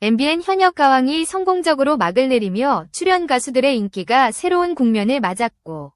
MBN 현역 가왕이 성공적으로 막을 내리며 출연 가수들의 인기가 새로운 국면을 맞았고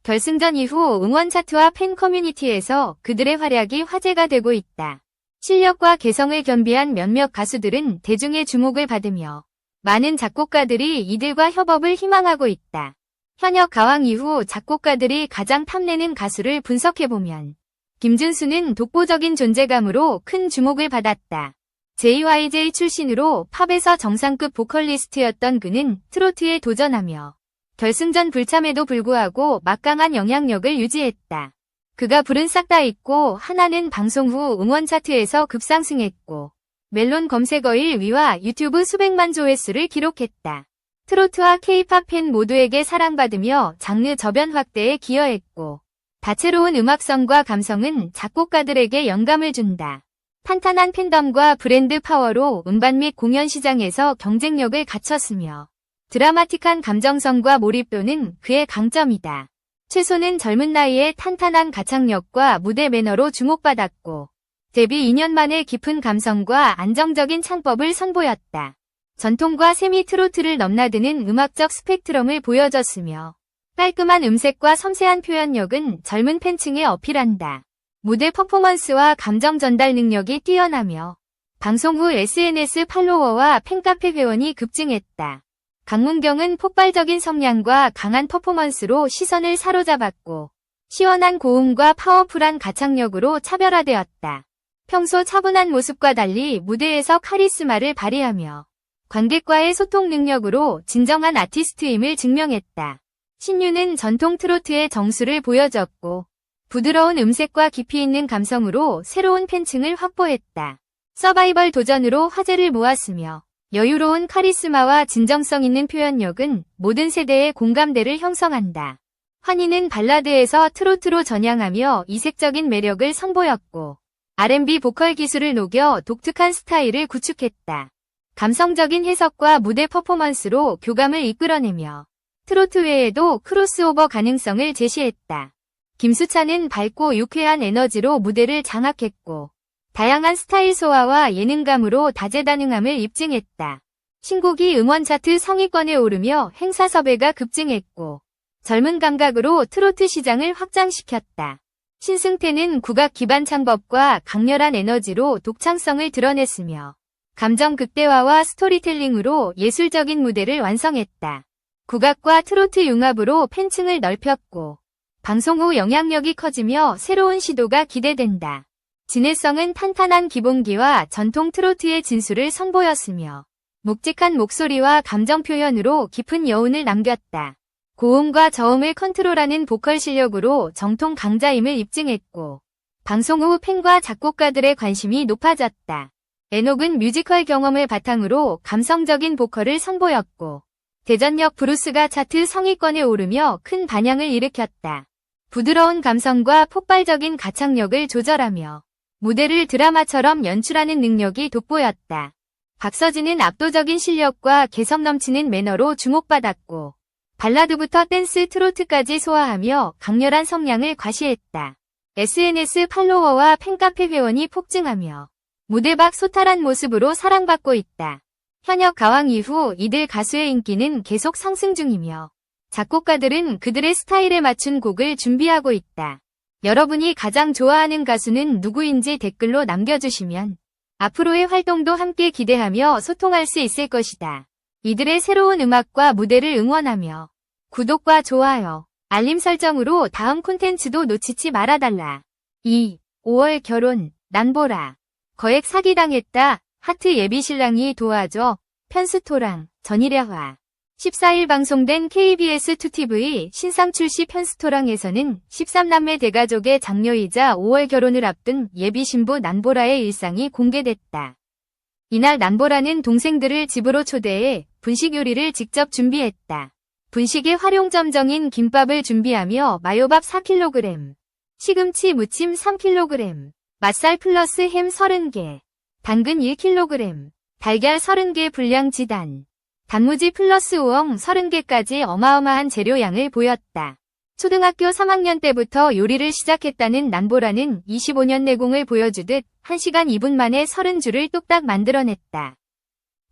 결승전 이후 응원 차트와 팬 커뮤니티에서 그들의 활약이 화제가 되고 있다. 실력과 개성을 겸비한 몇몇 가수들은 대중의 주목을 받으며 많은 작곡가들이 이들과 협업을 희망하고 있다. 현역 가왕 이후 작곡가들이 가장 탐내는 가수를 분석해보면 김준수는 독보적인 존재감으로 큰 주목을 받았다. JYJ 출신으로 팝에서 정상급 보컬리스트였던 그는 트로트에 도전하며 결승전 불참에도 불구하고 막강한 영향력을 유지했다. 그가 부른 싹 다 잊고 하나는 방송 후 응원 차트에서 급상승했고 멜론 검색어 1위와 유튜브 수백만 조회수를 기록했다. 트로트와 K-팝 팬 모두에게 사랑받으며 장르 저변 확대에 기여했고 다채로운 음악성과 감성은 작곡가들에게 영감을 준다. 탄탄한 팬덤과 브랜드 파워로 음반 및 공연 시장에서 경쟁력을 갖췄으며 드라마틱한 감정성과 몰입도는 그의 강점이다. 최소는 젊은 나이에 탄탄한 가창력과 무대 매너로 주목받았고 데뷔 2년 만에 깊은 감성과 안정적인 창법을 선보였다. 전통과 세미 트로트를 넘나드는 음악적 스펙트럼을 보여줬으며 깔끔한 음색과 섬세한 표현력은 젊은 팬층에 어필한다. 무대 퍼포먼스와 감정 전달 능력이 뛰어나며 방송 후 SNS 팔로워와 팬카페 회원이 급증했다. 강문경은 폭발적인 성량과 강한 퍼포먼스로 시선을 사로잡았고 시원한 고음과 파워풀한 가창력으로 차별화되었다. 평소 차분한 모습과 달리 무대에서 카리스마를 발휘하며 관객과의 소통 능력으로 진정한 아티스트임을 증명했다. 신유는 전통 트로트의 정수를 보여줬고 부드러운 음색과 깊이 있는 감성으로 새로운 팬층을 확보했다. 서바이벌 도전으로 화제를 모았으며 여유로운 카리스마와 진정성 있는 표현력은 모든 세대의 공감대를 형성한다. 환희는 발라드에서 트로트로 전향하며 이색적인 매력을 선보였고 R&B 보컬 기술을 녹여 독특한 스타일을 구축했다. 감성적인 해석과 무대 퍼포먼스로 교감을 이끌어내며 트로트 외에도 크로스오버 가능성을 제시했다. 김수찬은 밝고 유쾌한 에너지로 무대를 장악했고 다양한 스타일 소화와 예능감으로 다재다능함을 입증했다. 신곡이 음원 차트 상위권에 오르며 행사 섭외가 급증했고 젊은 감각으로 트로트 시장을 확장시켰다. 신승태는 국악 기반 창법과 강렬한 에너지로 독창성을 드러냈으며 감정 극대화와 스토리텔링으로 예술적인 무대를 완성했다. 국악과 트로트 융합으로 팬층을 넓혔고 방송 후 영향력이 커지며 새로운 시도가 기대된다. 진해성은 탄탄한 기본기와 전통 트로트의 진수를 선보였으며 묵직한 목소리와 감정 표현으로 깊은 여운을 남겼다. 고음과 저음을 컨트롤하는 보컬 실력으로 정통 강자임을 입증했고 방송 후 팬과 작곡가들의 관심이 높아졌다. 에녹은 뮤지컬 경험을 바탕으로 감성적인 보컬을 선보였고 대전역 브루스가 차트 상위권에 오르며 큰 반향을 일으켰다. 부드러운 감성과 폭발적인 가창력을 조절하며 무대를 드라마처럼 연출하는 능력이 돋보였다. 박서진은 압도적인 실력과 개성 넘치는 매너로 주목받았고 발라드부터 댄스 트로트까지 소화하며 강렬한 성량을 과시했다. SNS 팔로워와 팬카페 회원이 폭증하며 무대 밖 소탈한 모습으로 사랑받고 있다. 현역 가왕 이후 이들 가수의 인기는 계속 상승 중이며 작곡가들은 그들의 스타일에 맞춘 곡을 준비하고 있다. 여러분이 가장 좋아하는 가수는 누구인지 댓글로 남겨주시면 앞으로의 활동도 함께 기대하며 소통할 수 있을 것이다. 이들의 새로운 음악과 무대를 응원하며 구독과 좋아요, 알림 설정으로 다음 콘텐츠도 놓치지 말아달라. 5월 결혼, 난보라. 거액 사기당했다. 하트 예비신랑이 도와줘. 편스토랑, 전일야화. 14일 방송된 KBS 2TV 신상 출시 편스토랑에서는 13남매 대가족의 장녀이자 5월 결혼을 앞둔 예비신부 난보라의 일상이 공개됐다. 이날 난보라는 동생들을 집으로 초대해 분식 요리를 직접 준비했다. 분식의 활용점정인 김밥을 준비하며 마요밥 4kg, 시금치 무침 3kg, 맛살 플러스 햄 30개, 당근 1kg, 달걀 30개 분량 지단, 단무지 플러스 우엉 30개까지 어마어마한 재료양을 보였다. 초등학교 3학년 때부터 요리를 시작했다는 난보라는 25년 내공을 보여주듯 1시간 2분 만에 30줄을 뚝딱 만들어냈다.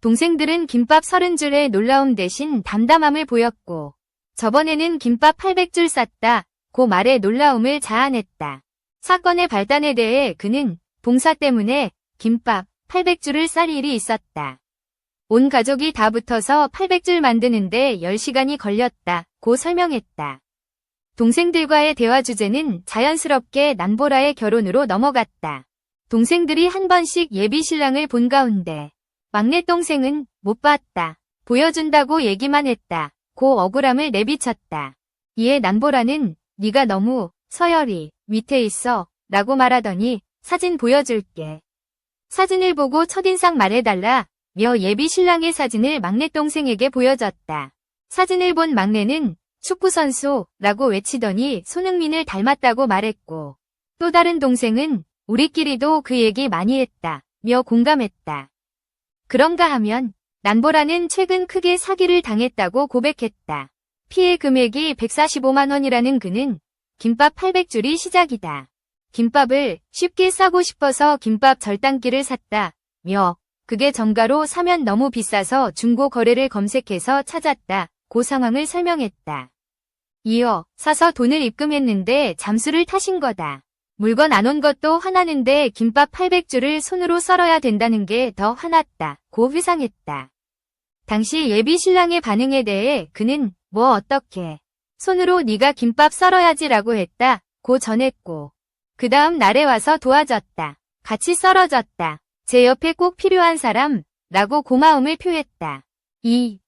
동생들은 김밥 30줄의 놀라움 대신 담담함을 보였고 저번에는 김밥 800줄 쌌다. 고 말에 놀라움을 자아냈다. 사건의 발단에 대해 그는 봉사 때문에 김밥 800줄을 쌀 일이 있었다. 온 가족이 다 붙어서 800줄 만드는데 10시간이 걸렸다. 고 설명했다. 동생들과의 대화 주제는 자연스럽게 난보라의 결혼으로 넘어갔다. 동생들이 한 번씩 예비 신랑을 본 가운데 막내 동생은 못 봤다. 보여준다고 얘기만 했다. 고 억울함을 내비쳤다. 이에 난보라는 네가 너무 서열이 밑에 있어 라고 말하더니 사진 보여줄게. 사진을 보고 첫인상 말해달라 며 예비 신랑의 사진을 막내 동생에게 보여줬다. 사진을 본 막내는 축구선수라고 외치더니 손흥민을 닮았다고 말했고 또 다른 동생은 우리끼리도 그 얘기 많이 했다 며 공감했다. 그런가 하면 난보라는 최근 크게 사기를 당했다고 고백했다. 피해 금액이 145만 원이라는 그는 김밥 800줄이 시작이다. 김밥을 쉽게 싸고 싶어서 김밥 절단기를 샀다. 며 그게 정가로 사면 너무 비싸서 중고 거래를 검색해서 찾았다. 고 상황을 설명했다. 이어 사서 돈을 입금했는데 잠수를 타신 거다. 물건 안 온 것도 화나는데 김밥 800줄을 손으로 썰어야 된다는 게 더 화났다. 고 회상했다. 당시 예비 신랑의 반응에 대해 그는 뭐 어떻게 손으로 네가 김밥 썰어야지 라고 했다. 고 전했고 그 다음 날에 와서 도와줬다. 같이 썰어줬다. 제 옆에 꼭 필요한 사람 라고 고마움을 표했다.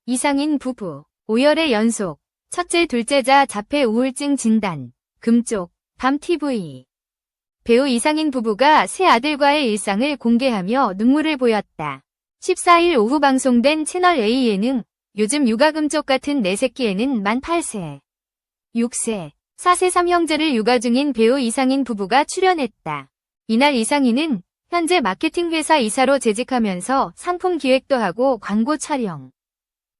이상인 부부 5열의 연속 첫째 둘째자 자폐 우울증 진단 금쪽 밤TV 배우 이상인 부부가 새 아들과의 일상을 공개하며 눈물을 보였다. 14일 오후 방송된 채널A 예능 요즘 육아금쪽 같은 내 새끼에는 만 8세, 6세, 4세 3형제를 육아 중인 배우 이상인 부부가 출연했다. 이날 이상인은 현재 마케팅 회사 이사로 재직하면서 상품 기획도 하고 광고 촬영,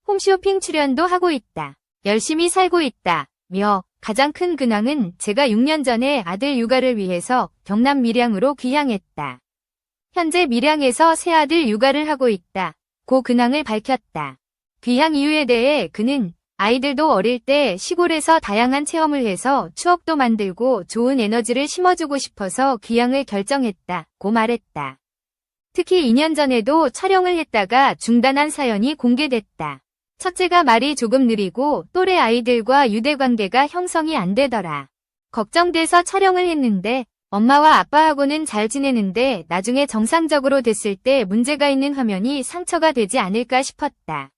홈쇼핑 출연도 하고 있다. 열심히 살고 있다. 며 가장 큰 근황은 제가 6년 전에 아들 육아를 위해서 경남 밀양으로 귀향했다. 현재 밀양에서 새아들 육아를 하고 있다. 고 근황을 밝혔다. 귀향 이유에 대해 그는 아이들도 어릴 때 시골에서 다양한 체험을 해서 추억도 만들고 좋은 에너지를 심어주고 싶어서 귀향을 결정했다. 고 말했다. 특히 2년 전에도 촬영을 했다가 중단한 사연이 공개됐다. 첫째가 말이 조금 느리고 또래 아이들과 유대관계가 형성이 안 되더라. 걱정돼서 촬영을 했는데 엄마와 아빠하고는 잘 지내는데 나중에 정상적으로 됐을 때 문제가 있는 화면이 상처가 되지 않을까 싶었다.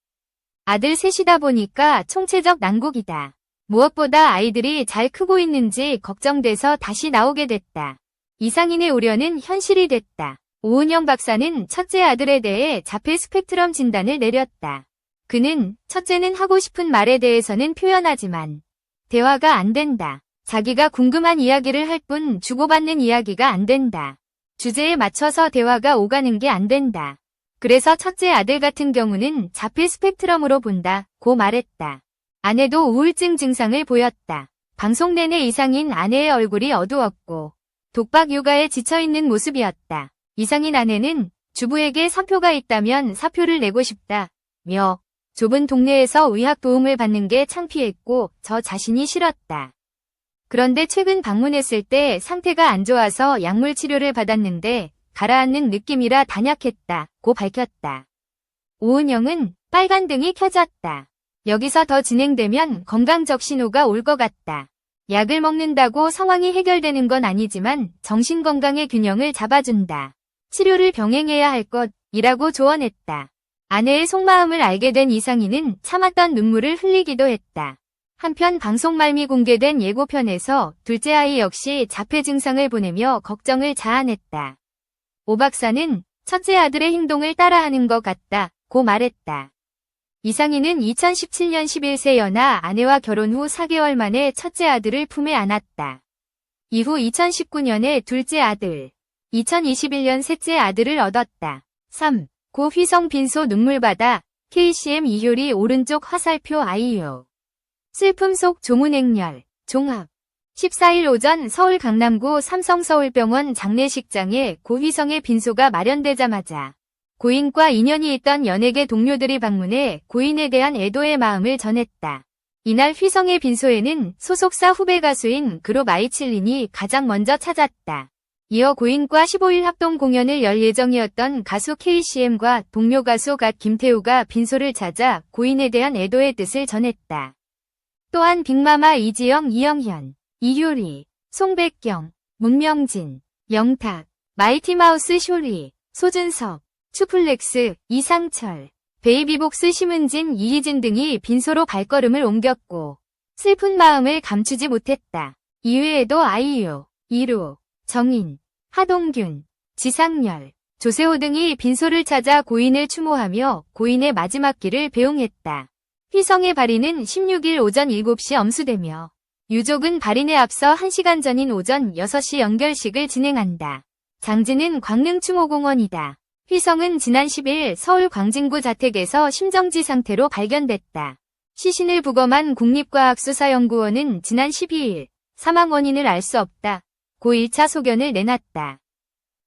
아들 셋이다 보니까 총체적 난국이다. 무엇보다 아이들이 잘 크고 있는지 걱정돼서 다시 나오게 됐다. 이상인의 우려는 현실이 됐다. 오은영 박사는 첫째 아들에 대해 자폐 스펙트럼 진단을 내렸다. 그는 첫째는 하고 싶은 말에 대해서는 표현하지만 대화가 안 된다. 자기가 궁금한 이야기를 할 뿐 주고받는 이야기가 안 된다. 주제에 맞춰서 대화가 오가는 게 안 된다. 그래서 첫째 아들 같은 경우는 자폐 스펙트럼으로 본다. 고 말했다. 아내도 우울증 증상을 보였다. 방송 내내 이상인 아내의 얼굴이 어두웠고 독박 육아에 지쳐있는 모습이었다. 이상인 아내는 주부에게 사표가 있다면 사표를 내고 싶다. 며 좁은 동네에서 의학 도움을 받는 게 창피했고 저 자신이 싫었다. 그런데 최근 방문했을 때 상태가 안 좋아서 약물 치료를 받았는데 가라앉는 느낌이라 단약했다. 고 밝혔다. 오은영은 빨간등이 켜졌다. 여기서 더 진행되면 건강적 신호가 올 것 같다. 약을 먹는다고 상황이 해결되는 건 아니지만 정신건강의 균형을 잡아준다. 치료를 병행해야 할 것이라고 조언했다. 아내의 속마음을 알게 된 이상인은 참았던 눈물을 흘리기도 했다. 한편 방송 말미 공개된 예고편에서 둘째 아이 역시 자폐 증상을 보내며 걱정을 자아냈다. 오 박사는 첫째 아들의 행동을 따라하는 것 같다. 고 말했다. 이상인은 2017년 11세 연하 아내와 결혼 후 4개월 만에 첫째 아들을 품에 안았다. 이후 2019년에 둘째 아들, 2021년 셋째 아들을 얻었다. 3. 고 휘성 빈소 눈물바다 KCM 이효리 오른쪽 화살표 아이유 슬픔 속 조문행렬 종합 14일 오전 서울 강남구 삼성서울병원 장례식장에 고 휘성의 빈소가 마련되자마자 고인과 인연이 있던 연예계 동료들이 방문해 고인에 대한 애도의 마음을 전했다. 이날 휘성의 빈소에는 소속사 후배 가수인 그룹 아이칠린이 가장 먼저 찾았다. 이어 고인과 15일 합동 공연을 열 예정이었던 가수 KCM과 동료 가수 갓 김태우가 빈소를 찾아 고인에 대한 애도의 뜻을 전했다. 또한 빅마마 이지영, 이영현, 이효리, 송백경, 문명진, 영탁, 마이티마우스 쇼리, 소준섭, 추플렉스, 이상철, 베이비복스 심은진, 이희진 등이 빈소로 발걸음을 옮겼고 슬픈 마음을 감추지 못했다. 이외에도 아이유, 이루, 정인, 하동균, 지상렬, 조세호 등이 빈소를 찾아 고인을 추모하며 고인의 마지막 길을 배웅했다. 휘성의 발인은 16일 오전 7시 엄수되며 유족은 발인에 앞서 1시간 전인 오전 6시 연결식을 진행한다. 장지는 광릉추모공원이다. 휘성은 지난 10일 서울 광진구 자택에서 심정지 상태로 발견됐다. 시신을 부검한 국립과학수사연구원은 지난 12일 사망 원인을 알 수 없다 고 1차 소견을 내놨다.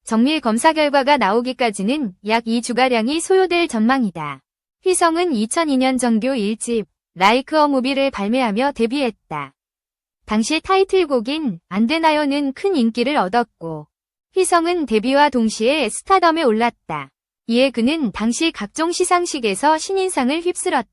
정밀 검사 결과가 나오기까지는 약 2주가량이 소요될 전망이다. 휘성은 2002년 정규 1집 라이크 어 무비를 발매하며 데뷔했다. 당시 타이틀곡인 안 되나요는 큰 인기를 얻었고 휘성은 데뷔와 동시에 스타덤에 올랐다. 이에 그는 당시 각종 시상식에서 신인상을 휩쓸었다.